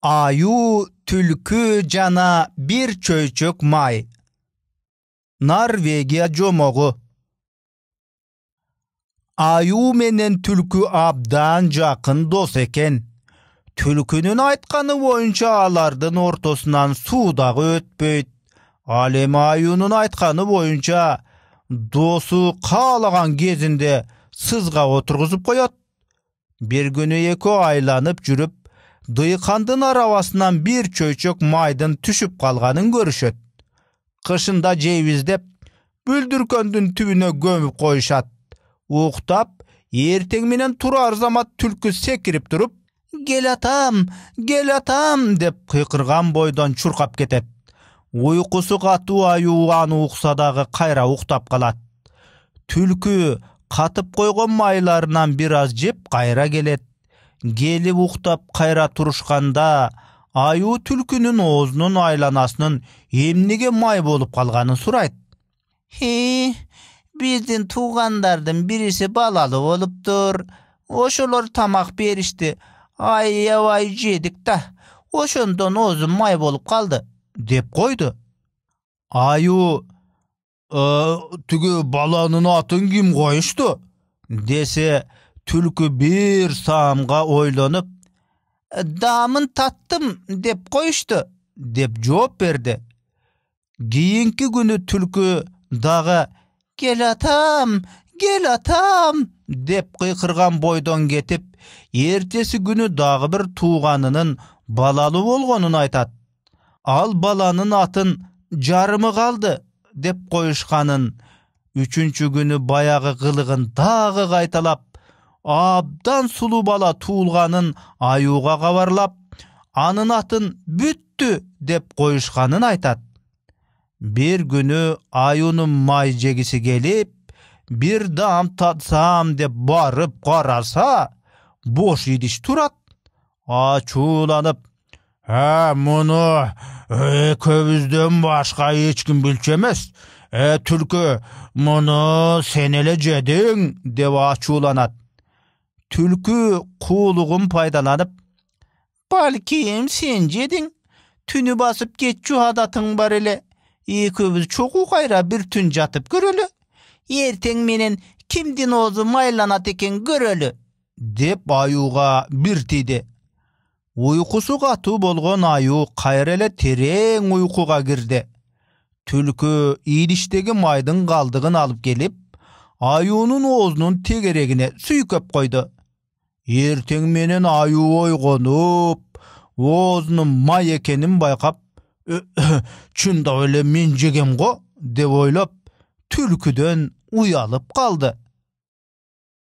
Аю, түлкү жана bir чөйчөк май. Норвегия жомогу. Аю менен түлкү абдан жакын дос экен. Түлкүнүн айтканы боюнча алардын ортосунан суу дагы өтпөйт. Ал эми аюнун айтканы боюнча досу каалаган кезинде сызга отургузуп коет. Bir günü экөө айланып жүрүп, дыйкандын арабасынан bir чөйчөк майдын түшүп калганын көрүшөт. Кышында жейбиз деп, бүлдүркөндүн түбүнө көмүп коюшат. Уктап, эртең менен турар замат түлкү секирип туруп, "Кел атам" деп кыйкырган бойдон чуркап кетет. Уйкусу катуу аю аны укса дагы кайра уктап калат. Түлкү катып койгон майларынан бир аз жеп кайра келет. Келип уктап кайра турушканда аю түлкүнүн оозунун айланасынын эмнеге май болуп калганын сурайт. Биздин туугандардын бириси балалы болуптур. Ошолор тамак беришти. Аябай жедик да. Ошондон оозум май болуп калды, деп койду. Аю, "Тиги баланын атын ким коюшту?" десе, түлкү bir саамга ойлонуп, "Даамын таттым деп коюшту" деп жооп берди. Кийинки күнү түлкү дагы "Кел атам" деп кыйкырган бойдон кетип, эртеси күнү дагы бир тууганынын балалы болгонун айтат. Ал баланын атын жарымы калды деп коюшканын, үчүнчү күнү баягы кылыгын дагы кайталап, абдан сулуу бала туулганын аюуга кабарлап, анын атын бүттү деп коюшканын айтат. Bir günü ayunun may jegisi gelip, bir dam tatsam деп барып караса, бош идиш турат. Ачууланып, "Муну экөөбүздөн башка эч ким билчү эмес. Түлкү, муну сен эле жедиң" деп ачууланат. Түлкү куулугун пайдаланып, "Балким сен жедиң. Түнү басып кетчү адатың бар эле. Экөөбүз чогуу кайра бир түн жатып көрөлү. Эртең менен кимдин оозу майланат экен көрөлү" деп аюуга бир тийди. Уйкусу катуу болгон аю кайра эле терең уйкуга кирди. Түлкү идиштеги майдын калдыгын алып келип, аюунун оозунун тегерегине сүйкөп койду. Эртең менен аю ойгонуп, оозунун май экенин байкап, "Чындап эле мен жегем го" деп ойлоп, түлкүдөн уялып калды.